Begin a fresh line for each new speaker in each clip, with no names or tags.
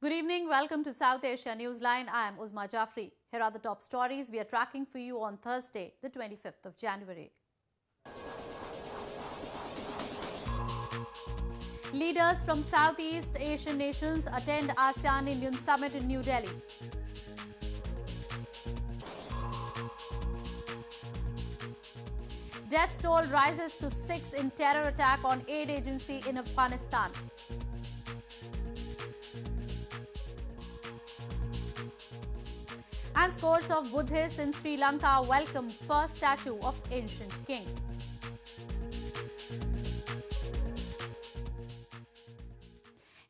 Good evening. Welcome to South Asia Newsline. I am Uzma Jafri. Here are the top stories we are tracking for you on Thursday, the 25th of January. Leaders from Southeast Asian nations attend ASEAN-Indian summit in New Delhi. Death toll rises to 6 in terror attack on aid agency in Afghanistan. And scores of Buddhists in Sri Lanka welcome first statue of ancient king.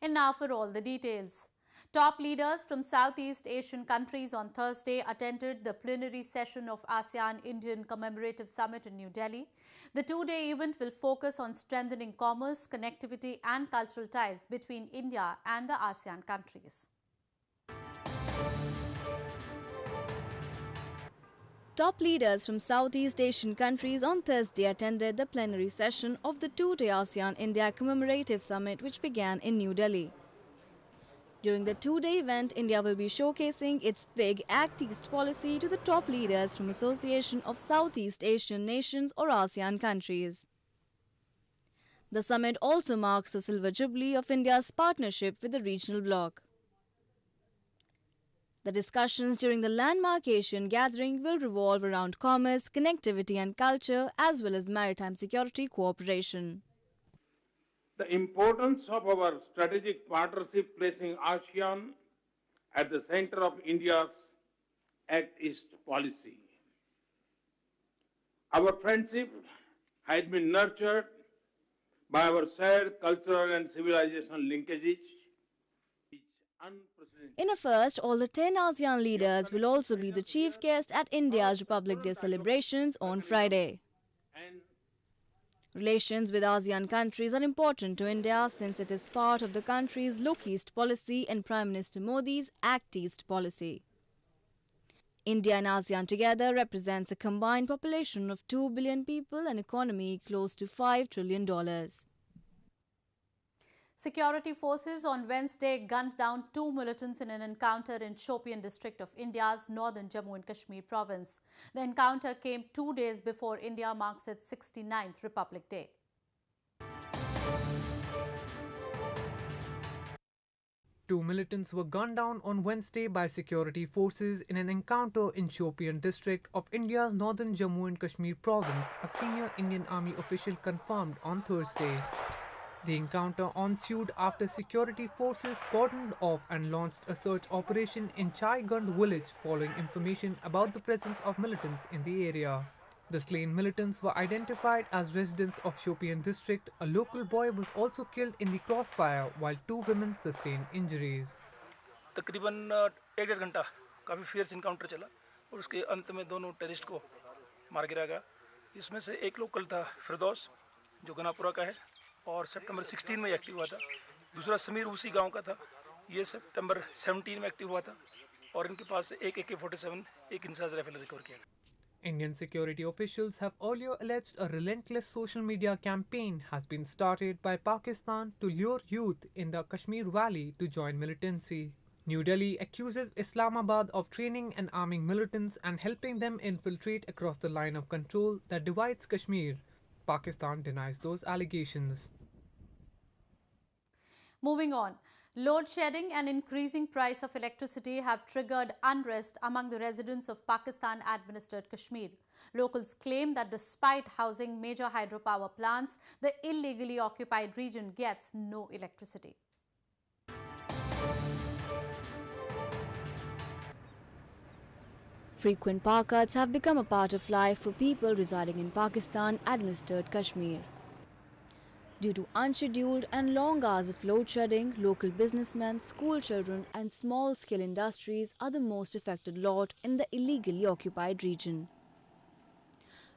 And now for all the details. Top leaders from Southeast Asian countries on Thursday attended the plenary session of ASEAN-Indian Commemorative Summit in New Delhi. The two-day event will focus on strengthening commerce, connectivity and cultural ties between India and the ASEAN countries.
Top leaders from Southeast Asian countries on Thursday attended the plenary session of the two-day ASEAN-India Commemorative Summit, which began in New Delhi. During the two-day event, India will be showcasing its Big Act East policy to the top leaders from Association of Southeast Asian Nations or ASEAN countries. The summit also marks the silver jubilee of India's partnership with the regional bloc. The discussions during the landmark Asian gathering will revolve around commerce, connectivity and culture, as well as maritime security cooperation.
The importance of our strategic partnership, placing ASEAN at the center of India's Act East policy. Our friendship has been nurtured by our shared cultural and civilizational linkages.
In a first, all the 10 ASEAN leaders will also be the chief guest at India's Republic Day celebrations on Friday. Relations with ASEAN countries are important to India since it is part of the country's Look East policy and Prime Minister Modi's Act East policy. India and ASEAN together represents a combined population of 2 billion people and economy close to $5 trillion.
Security forces on Wednesday gunned down 2 militants in an encounter in Shopian district of India's northern Jammu and Kashmir province. The encounter came 2 days before India marks its 69th Republic Day.
Two militants were gunned down on Wednesday by security forces in an encounter in Shopian district of India's northern Jammu and Kashmir province, a senior Indian Army official confirmed on Thursday. The encounter ensued after security forces cordoned off and launched a search operation in Chai Gund village following information about the presence of militants in the area. The slain militants were identified as residents of Shopian district. A local boy was also killed in the crossfire while 2 women sustained injuries.
तकरीबन 1.5 घंटा काफ़ी fears encounter चला और उसके अंत में दोनों terrorist को मार गिराया गया। इसमें से एक लोकल था फिरदौस जो गनापुरा का है और सितंबर 16 में एक्टिव हुआ था। दूसरा समीर उसी गांव का था, ये सितंबर 17 में एक्टिव हुआ था और इनके पास से एक AK-47 एक इंसास राइफल रिकवर किया।
Indian security officials have earlier alleged a relentless social media campaign has been started by Pakistan to lure youth in the Kashmir Valley to join militancy. New Delhi accuses Islamabad of training and arming militants and helping them infiltrate across the line of control that divides Kashmir. Pakistan denies those allegations.
Moving on, load shedding and increasing price of electricity have triggered unrest among the residents of Pakistan-administered Kashmir. Locals claim that despite housing major hydropower plants, the illegally occupied region gets no electricity.
Frequent power cuts have become a part of life for people residing in Pakistan-administered Kashmir. Due to unscheduled and long hours of load shedding, local businessmen, school children and small-scale industries are the most affected lot in the illegally occupied region.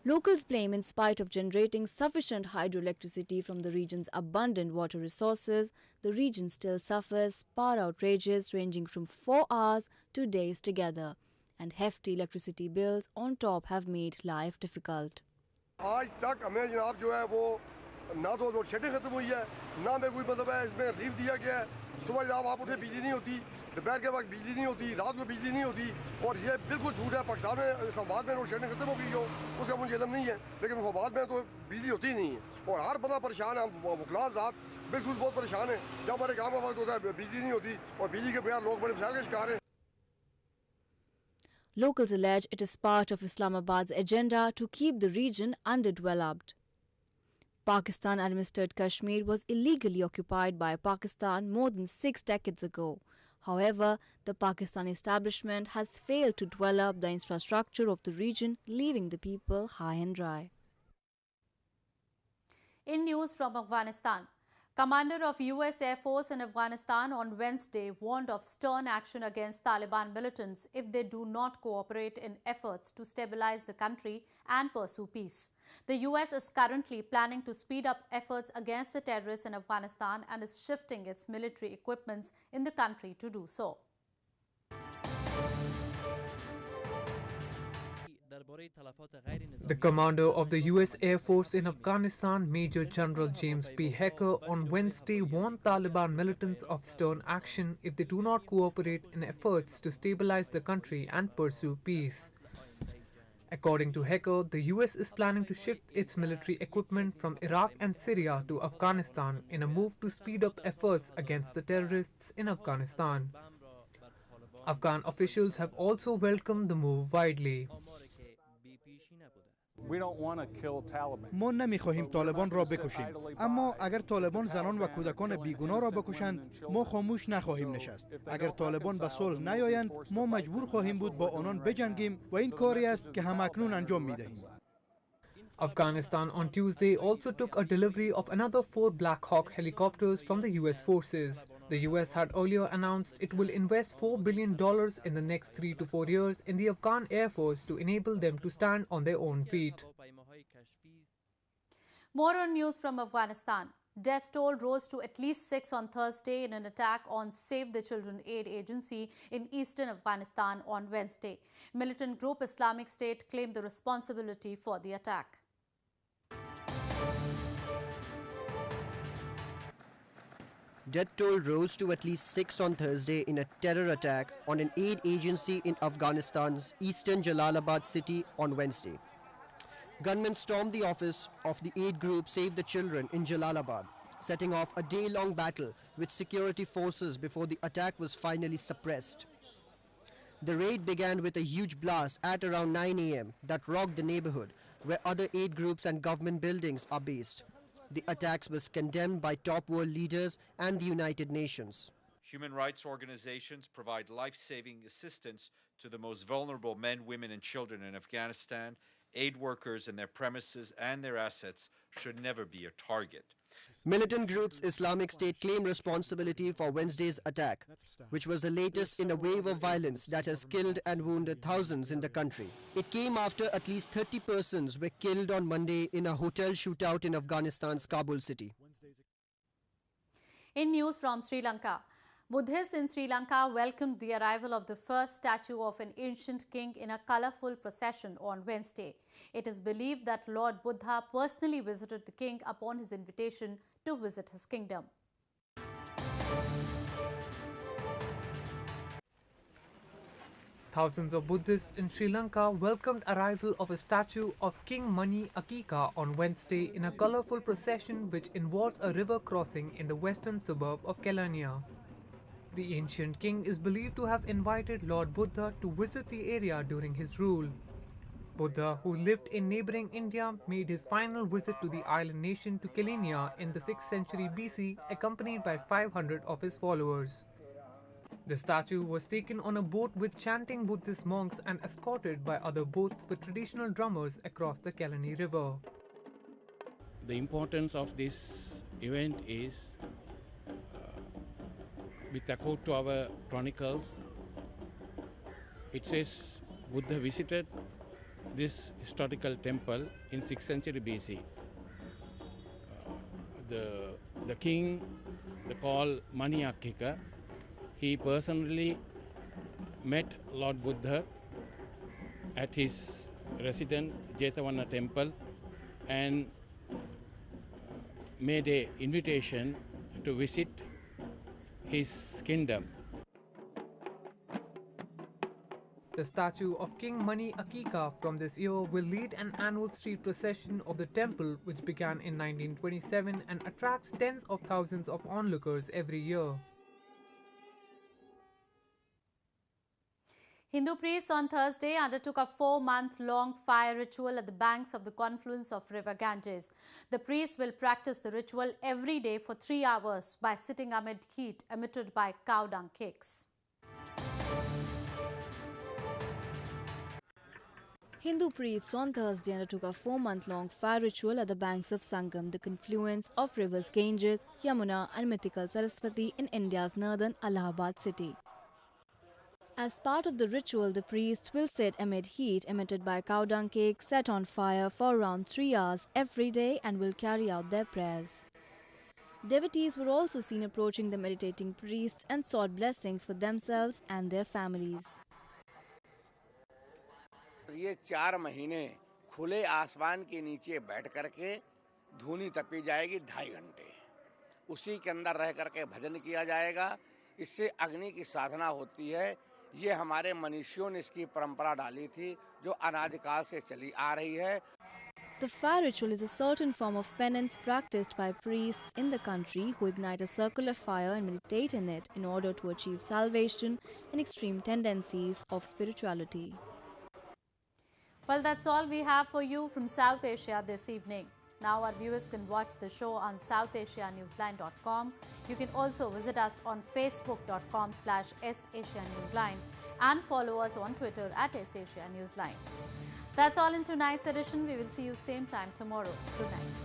Locals blame in spite of generating sufficient hydroelectricity from the region's abundant water resources, the region still suffers power outages ranging from 4 hours to days together, and hefty electricity bills on top have made life difficult.
आज तक हमें जनाब जो है वो ना तो load shedding खत्म हुई है, ना में कोई मतलब है इसमें रिलीफ दिया गया है। सुबह जब आप उठे बिजली नहीं होती, दोपहर के वक्त बिजली नहीं होती, रात को बिजली नहीं होती, और ये बिल्कुल झूठ है। पाकिस्तान में इस्लामाबाद में लोड शेडिंग खत्म हो गई हो उसका मुझे इल्म नहीं है, लेकिन इस्लामाबाद में तो बिजली होती ही नहीं है और हर बंदा परेशान है। हम वकलास रात बिल्कुल बहुत परेशान है। जब हमारे काम का वक्त होता है बिजली नहीं होती और बिजली के बगैर लोग बड़े मसाइल का शिकार हैं।
Locals allege it is part of Islamabad's agenda to keep the region underdeveloped. Pakistan-administered Kashmir was illegally occupied by Pakistan more than 6 decades ago. However, the Pakistani establishment has failed to develop the infrastructure of the region, leaving the people high and dry.
In news from Afghanistan, Commander of US Air Force in Afghanistan on Wednesday warned of stern action against Taliban militants if they do not cooperate in efforts to stabilize the country and pursue peace. The US is currently planning to speed up efforts against the terrorists in Afghanistan and is shifting its military equipments in the country to do so.
The commander of the US Air Force in Afghanistan, Major General James P. Hecker, on Wednesday warned Taliban militants of stern action if they do not cooperate in efforts to stabilize the country and pursue peace. According to Hecker, the US is planning to shift its military equipment from Iraq and Syria to Afghanistan in a move to speed up efforts against the terrorists in Afghanistan. Afghan officials have also welcomed the move widely.
ما نمیخواهیم طالبان را بکشیم، اما اگر طالبان زنان و کودکان بیگناه را بکشند ما خاموش نخواهیم نشست. اگر طالبان به صلح نیایند ما مجبور خواهیم بود با آنان بجنگیم و این کاری است که همکنون انجام میدهیم.
Afghanistan on Tuesday also took a delivery of another 4 Black Hawk helicopters from the US forces. The US had earlier announced it will invest $4 billion in the next 3 to 4 years in the Afghan Air Force to enable them to stand on their own feet.
More on news from Afghanistan. Death toll rose to at least 6 on Thursday in an attack on Save the Children Aid Agency in eastern Afghanistan on Wednesday. Militant group Islamic State claimed the responsibility for the attack.
Death toll rose to at least 6 on Thursday in a terror attack on an aid agency in Afghanistan's eastern Jalalabad city on Wednesday. Gunmen stormed the office of the aid group Save the Children in Jalalabad, setting off a day-long battle with security forces before the attack was finally suppressed. The raid began with a huge blast at around 9 a.m. that rocked the neighborhood where other aid groups and government buildings are based. The attacks was condemned by top world leaders and the United Nations.
Human rights organizations provide life-saving assistance to the most vulnerable men, women, and children in Afghanistan. Aid workers and their premises and their assets should never be a target.
Militant groups Islamic State claim responsibility for Wednesday's attack, which was the latest in a wave of violence that has killed and wounded thousands in the country. It came after at least 30 persons were killed on Monday in a hotel shootout in Afghanistan's Kabul city.
In news from Sri Lanka, Buddhists in Sri Lanka welcomed the arrival of the first statue of an ancient king in a colourful procession on Wednesday. It is believed that Lord Buddha personally visited the king upon his invitation to visit his kingdom.
Thousands of Buddhists in Sri Lanka welcomed arrival of a statue of King Mani Akika on Wednesday in a colourful procession which involved a river crossing in the western suburb of Kelaniya. The ancient king is believed to have invited Lord Buddha to visit the area during his rule. Buddha, who lived in neighbouring India, made his final visit to the island nation to Kelaniya in the 6th century BC, accompanied by 500 of his followers. The statue was taken on a boat with chanting Buddhist monks and escorted by other boats with traditional drummers across the Kelani River.
The importance of this event is with accord to our chronicles, it says Buddha visited this historical temple in 6th century BC. The king, the called Mani Akika, he personally met Lord Buddha at his residence Jetavana temple, and made an invitation to visit his kingdom.
The statue of King Mani Akika from this year will lead an annual street procession of the temple, which began in 1927 and attracts tens of thousands of onlookers every year.
Hindu priests on Thursday undertook a 4-month-long fire ritual at the banks of the confluence of River Ganges. The priests will practice the ritual every day for 3 hours by sitting amid heat emitted by cow dung cakes.
Hindu priests on Thursday undertook a 4-month-long fire ritual at the banks of Sangam, the confluence of rivers Ganges, Yamuna and mythical Saraswati in India's northern Allahabad city. As part of the ritual, the priests will sit amid heat emitted by cow dung cakes set on fire for around 3 hours every day and will carry out their prayers. Devotees were also seen approaching the meditating priests and sought blessings for themselves and their families.
ये 4 महीने खुले आसमान के नीचे बैठ करके धूनी तपी जाएगी 2.5 घंटे, उसी के अंदर रह करके भजन किया जाएगा। इससे अग्नि की साधना होती है। ये हमारे मनीषियों ने इसकी परंपरा डाली थी जो अनादिकाल से चली आ रही है।
The fire ritual is a certain form of penance practiced by priests in the country who ignite a circular fire and meditate in it in order to achieve salvation and extreme tendencies of spirituality.
Well, that's all we have for you from South Asia this evening. Now our viewers can watch the show on southasianewsline.com. You can also visit us on facebook.com/SAsiaNewsline and follow us on Twitter @SAsiaNewsline. That's all in tonight's edition. We will see you same time tomorrow. Good night.